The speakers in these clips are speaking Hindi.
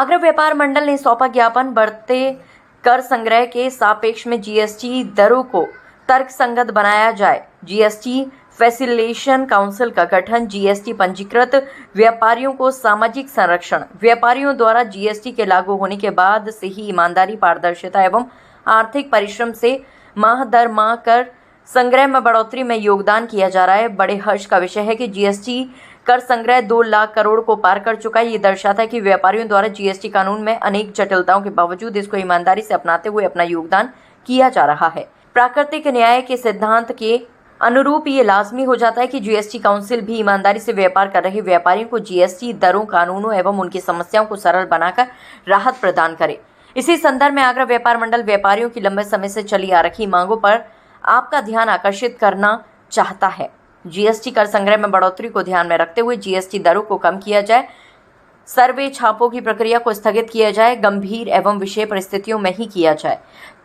आगरा व्यापार मंडल ने सौंपा ज्ञापन। बढ़ते कर संग्रह के सापेक्ष में जीएसटी दरों को तर्कसंगत बनाया जाए। जीएसटी फैसिलिटेशन काउंसिल का गठन। जीएसटी पंजीकृत व्यापारियों को सामाजिक संरक्षण। व्यापारियों द्वारा जीएसटी के लागू होने के बाद से ही ईमानदारी, पारदर्शिता एवं आर्थिक परिश्रम से माह दर माह कर संग्रह में बढ़ोतरी में योगदान किया जा रहा है। बड़े हर्ष का विषय है कि जीएसटी कर संग्रह 2 लाख करोड़ को पार कर चुका है। ये दर्शाता है कि व्यापारियों द्वारा जीएसटी कानून में अनेक जटिलताओं के बावजूद इसको ईमानदारी से अपनाते हुए अपना योगदान किया जा रहा है। प्राकृतिक न्याय के सिद्धांत के अनुरूप ये लाजमी हो जाता है कि जीएसटी काउंसिल भी ईमानदारी से व्यापार कर रहे व्यापारियों को जीएसटी दरों, कानूनों एवं उनकी समस्याओं को सरल बनाकर राहत प्रदान करे। इसी संदर्भ में आगरा व्यापार मंडल व्यापारियों की लंबे समय से चली आ रही मांगों पर आपका ध्यान आकर्षित करना चाहता है। जीएसटी कर संग्रह में बढ़ोतरी को ध्यान में रखते हुए जीएसटी दरों को कम किया जाए, सर्वे छापों की प्रक्रिया को स्थगित किया जाए, गंभीर एवं विशेष परिस्थितियों में ही किया जाए।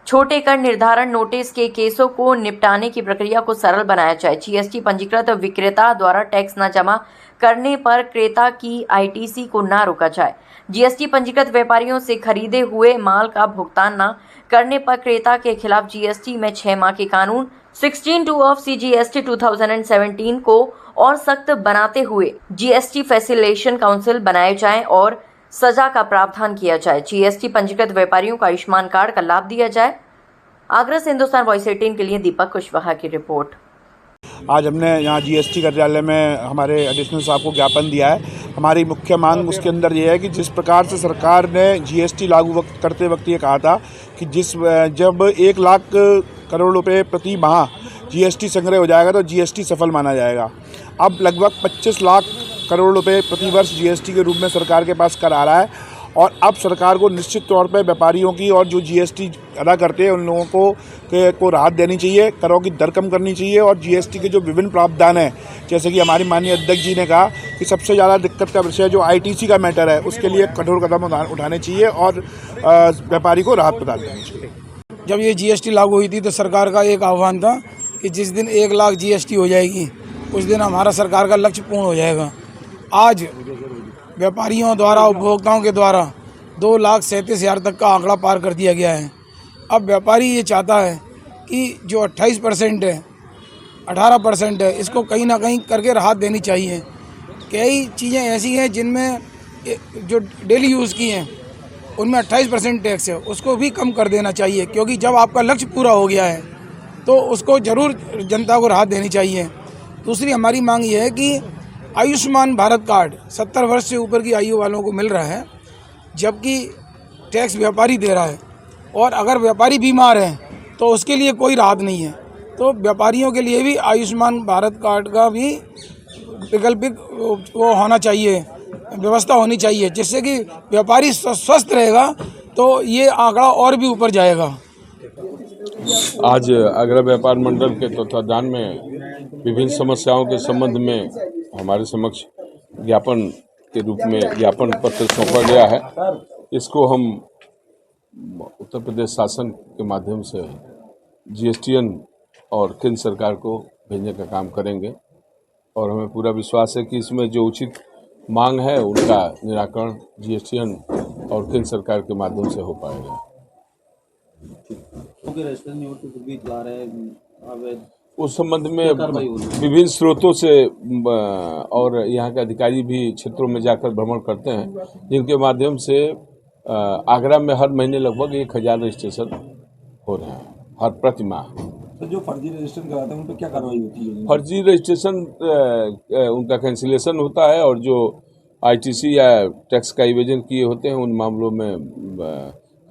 छोटे कर निर्धारण नोटिस के केसों को निपटाने की प्रक्रिया को सरल बनाया जाए। जीएसटी पंजीकृत विक्रेता द्वारा टैक्स न जमा करने पर क्रेता की आईटीसी को न रोका जाए। जीएसटी पंजीकृत व्यापारियों से खरीदे हुए माल का भुगतान न करने पर क्रेता के खिलाफ जीएसटी में 6 माह के कानून 16(2) ऑफ सीजीएसटी 2017 को और सख्त बनाते हुए जीएसटी फैसिलिटेशन काउंसिल बनाए जाएं और सजा का प्रावधान किया जाए। जीएसटी पंजीकृत व्यापारियों को आयुष्मान कार्ड का लाभ दिया जाए। आगरा से हिंदुस्तान वॉइस 18 के लिए दीपक कुशवाहा की रिपोर्ट। आज हमने यहाँ जीएसटी कार्यालय में हमारे एडिशनल साहब को ज्ञापन दिया है। हमारी मुख्य मांग उसके अंदर ये है कि जिस प्रकार से सरकार ने जीएसटी लागू करते वक्त ये कहा था कि जब 1 लाख करोड़ रुपए प्रति माह जीएसटी संग्रह हो जाएगा तो जीएसटी सफल माना जाएगा। अब लगभग 25 लाख करोड़ रुपए प्रति वर्ष जीएसटी के रूप में सरकार के पास कर आ रहा है और अब सरकार को निश्चित तौर पर व्यापारियों की और जो जीएसटी अदा करते हैं उन लोगों को राहत देनी चाहिए, करों की दर कम करनी चाहिए और जीएसटी के जो विभिन्न प्रावधान हैं, जैसे कि हमारी माननीय अध्यक्ष जी ने कहा कि सबसे ज़्यादा दिक्कत का विषय जो आईटीसी का मैटर है उसके लिए कठोर कदम उठाने चाहिए और व्यापारी को राहत प्रदान करनी चाहिए। जब ये जीएसटी लागू हुई थी तो सरकार का एक आह्वान था कि जिस दिन 1 लाख जीएसटी हो जाएगी उस दिन हमारा सरकार का लक्ष्य पूर्ण हो जाएगा। आज व्यापारियों द्वारा, उपभोक्ताओं के द्वारा 2,37,000 तक का आंकड़ा पार कर दिया गया है। अब व्यापारी ये चाहता है कि जो 28% है, 18% है, इसको कहीं ना कहीं करके राहत देनी चाहिए। कई चीज़ें ऐसी हैं जिनमें जो डेली यूज़ की हैं उनमें 28% टैक्स है, उसको भी कम कर देना चाहिए क्योंकि जब आपका लक्ष्य पूरा हो गया है तो उसको ज़रूर जनता को राहत देनी चाहिए। दूसरी हमारी मांग ये है कि आयुष्मान भारत कार्ड 70 वर्ष से ऊपर की आयु वालों को मिल रहा है, जबकि टैक्स व्यापारी दे रहा है और अगर व्यापारी बीमार है तो उसके लिए कोई राहत नहीं है। तो व्यापारियों के लिए भी आयुष्मान भारत कार्ड का भी वैकल्पिक वो होना चाहिए, व्यवस्था होनी चाहिए, जिससे कि व्यापारी स्वस्थ रहेगा तो ये आंकड़ा और भी ऊपर जाएगा। आज आगरा व्यापार मंडल के तत्वाधान में विभिन्न समस्याओं के संबंध में हमारे समक्ष ज्ञापन के रूप में ज्ञापन पत्र सौंपा गया है। इसको हम उत्तर प्रदेश शासन के माध्यम से जीएसटीएन और केंद्र सरकार को भेजने का काम करेंगे और हमें पूरा विश्वास है कि इसमें जो उचित मांग है उनका निराकरण जीएसटीएन और केंद्र सरकार के माध्यम से हो पाएगा। उस संबंध में विभिन्न स्रोतों से और यहाँ के अधिकारी भी क्षेत्रों में जाकर भ्रमण करते हैं, जिनके माध्यम से आगरा में हर महीने लगभग 1000 रजिस्ट्रेशन हो रहे हैं हर प्रति माह। तो जो फर्जी रजिस्ट्रेशन कराते हैं उन पर क्या कार्रवाई होती है? फर्जी रजिस्ट्रेशन उनका कैंसिलेशन होता है और जो आईटीसी या टैक्स का इवेजन किए होते हैं उन मामलों में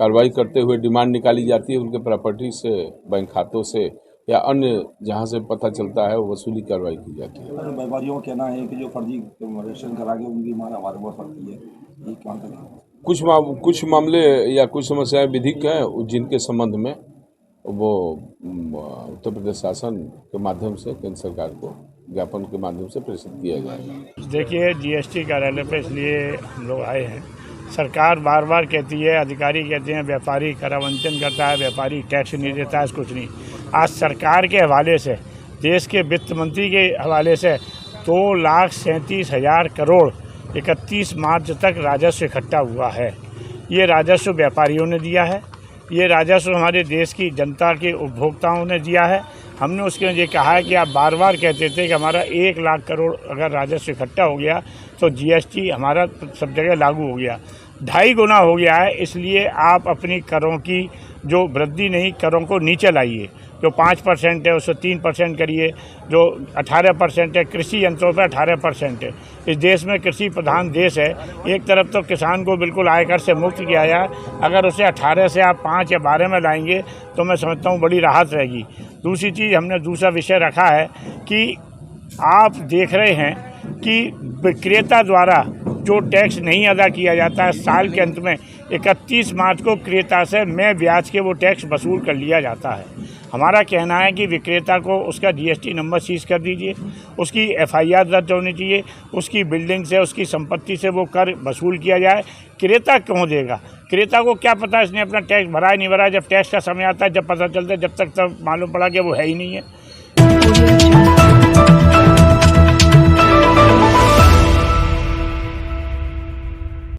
कार्रवाई करते हुए डिमांड निकाली जाती है, उनके प्रॉपर्टी से, बैंक खातों से या अन्य जहां से पता चलता है वो वसूली कार्रवाई की जाती है। व्यापारियों का कहना है कि जो फर्जी रजिस्ट्रेशन करा के उनकी मांग हमारे बहुत पड़ती है, ये कहाँ तक है? कुछ मामले या कुछ समस्याएं विधिक हैं जिनके संबंध में वो उत्तर प्रदेश शासन के माध्यम से केंद्र सरकार को ज्ञापन के माध्यम से प्रेषित किया जाएगा। देखिए, जीएसटी कार्यालय पे इसलिए हम लोग आए हैं। सरकार बार बार कहती है, अधिकारी कहते हैं व्यापारी करावंचन करता है, व्यापारी टैक्स नहीं देता है, कुछ नहीं। आज सरकार के हवाले से, देश के वित्त मंत्री के हवाले से 2,37,000 करोड़ 31 मार्च तक राजस्व इकट्ठा हुआ है। ये राजस्व व्यापारियों ने दिया है, ये राजस्व हमारे देश की जनता के उपभोक्ताओं ने दिया है। हमने उसके ये कहा है कि आप बार बार कहते थे कि हमारा 1 लाख करोड़ अगर राजस्व इकट्ठा हो गया तो जीएसटी हमारा सब जगह लागू हो गया, 2.5 गुना हो गया है। इसलिए आप अपनी करों की जो वृद्धि नहीं, करों को नीचे लाइए। जो 5% है उससे 3% करिए, जो 18% है कृषि यंत्रों पर 18% है। इस देश में कृषि प्रधान देश है, एक तरफ तो किसान को बिल्कुल आयकर से मुक्त किया जाए, अगर उसे 18 से आप 5 या 12 में लाएंगे तो मैं समझता हूँ बड़ी राहत रहेगी। दूसरी चीज़ हमने दूसरा विषय रखा है कि आप देख रहे हैं कि विक्रेता द्वारा जो टैक्स नहीं अदा किया जाता है, साल के अंत में 31 मार्च को क्रेता से मैं ब्याज के वो टैक्स वसूल कर लिया जाता है। हमारा कहना है कि विक्रेता को उसका जीएसटी नंबर सीज कर दीजिए, उसकी एफआईआर दर्ज होनी चाहिए, उसकी बिल्डिंग से, उसकी संपत्ति से वो कर वसूल किया जाए। क्रेता क्यों देगा? क्रेता को क्या पता इसने अपना टैक्स भरा है नहीं भरा है। जब टैक्स का समय आता है, जब पता चलता है, जब तक तब मालूम पड़ा कि वो है ही नहीं है।